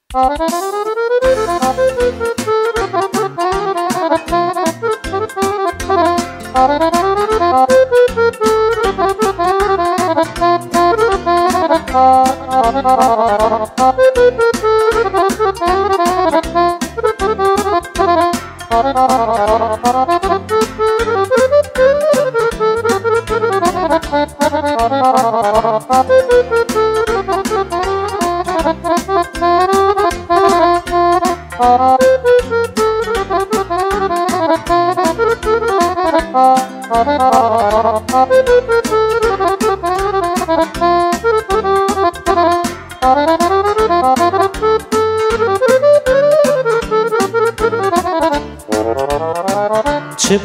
Ce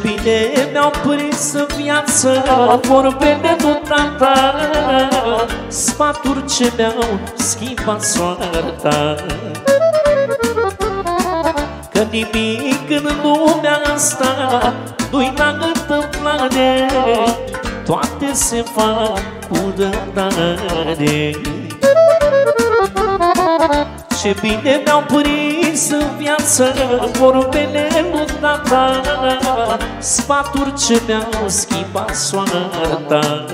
bine mi-au prins în viață vorbele lui tata, sfaturi ce mi-au schimbat soarta. Că nimic în lumea asta nu-i la întâmplare, toate se fac cu răbdare. Ce bine mi-au prins în viață vorbele lui tata, sfaturi ce mi-au schimbat soarta.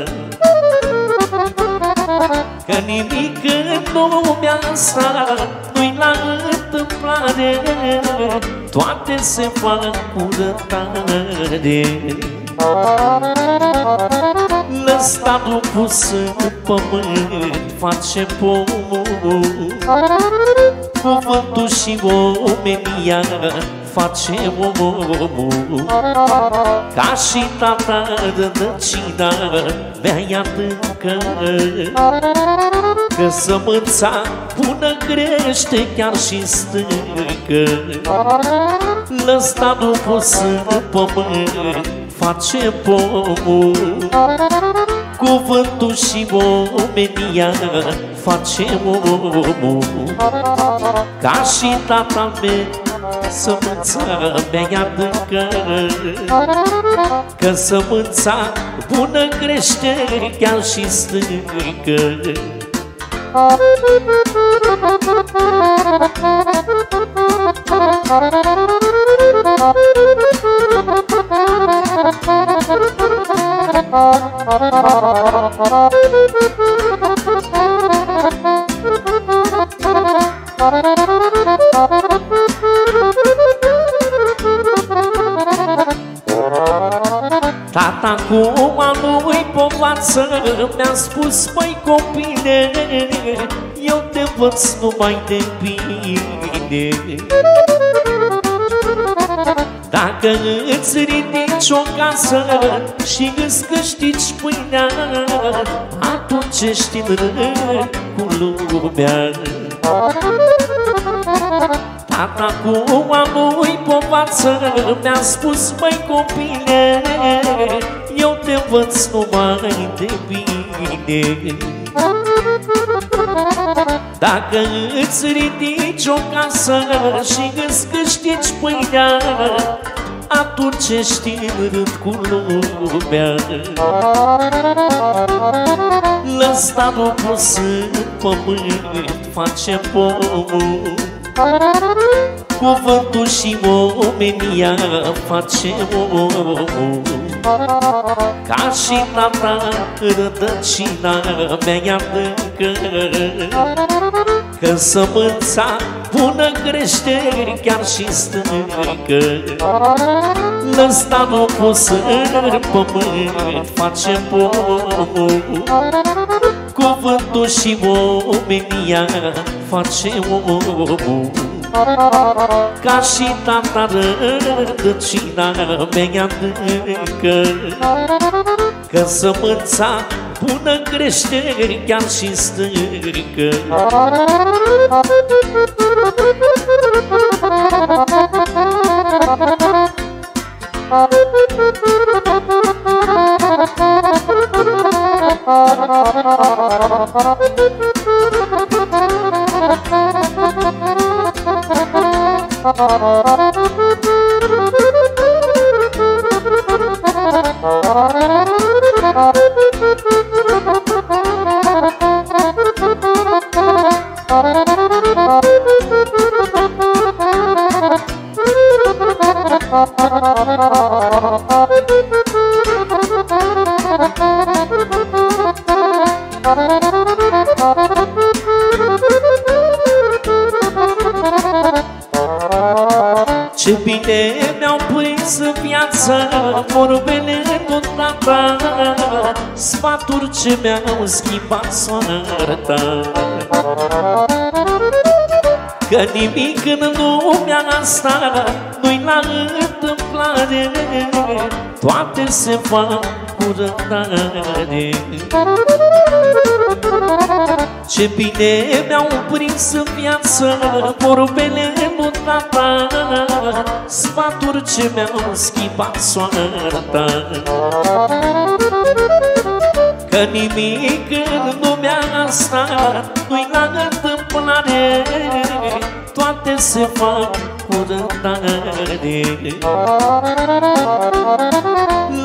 Că nimic în lumea asta nu-i la întâmplare, toate se fac cu răbdare. Lăstatul pus în pământ face pomul, cuvântul și omenia face omul. Ca și tata rădăcina mea-i adâncă, că sămânța bună crește chiar și stâncă. Lăstatul pus în pământ face pomul, cuvântul și omenia face omul. Ca și tata meu, sămânța mea-i adâncă, că sămânța bună crește chiar și stâncă. Tata cu a lui povață mi-a spus: măi copile, eu te învăț numai de bine. Dacă îți ridici o casă și îți câștigi pâinea, atunci ești în rând cu lumea. Tata cu a lui povață mi-a spus: măi copile, eu te învăț numai de bine. Dacă îți ridici o casă și îți câștigi pâinea, atunci ești în rând cu lumea. Lăstatul pus în pământ face pomul, cuvântul și omenia face omul. Ca și tata rădăcina mea-i adâncă, că sămânța bună crește chiar și stâncă. Lăstatul pus în pământ face pomul, cuvântul și omenia face omul. Ca și tata rădăcina mea-i adâncă, că sămânța bună crește chiar și stâncă. Ce bine mi-au prins în viață vorbele lui tata, sfaturi ce mi-au schimbat soarta. Că nimic în lumea asta nu-i la întâmplare, toate se fac cu răbdare. Ce bine mi-au prins în viață vorbele lui tata, sfaturi ce mi-au schimbat soarta. Că nimic în lumea asta nu-i la întâmplare, toate se fac cu răbdare.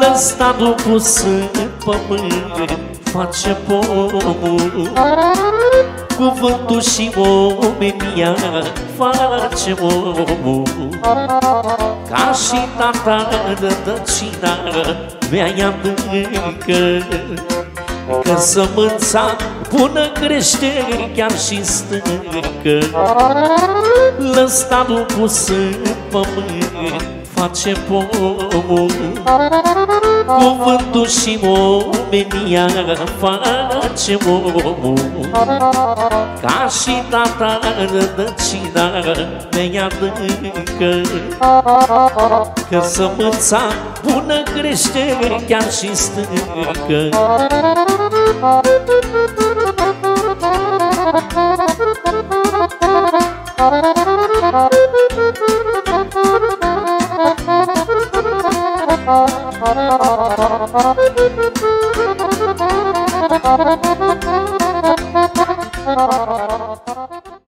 Lăstatul pus în pământ face pomul, cuvântul și omenia face omul. Ca și tata rădăcina mea adâncă, că sămânța bună crește chiar și stâncă. Lăstatul pus în pământ face pomul, cuvântul și omenia face omul. Ca și tata rădăcina mea adâncă, că sămânța bună crește chiar și stâncă. Thank you.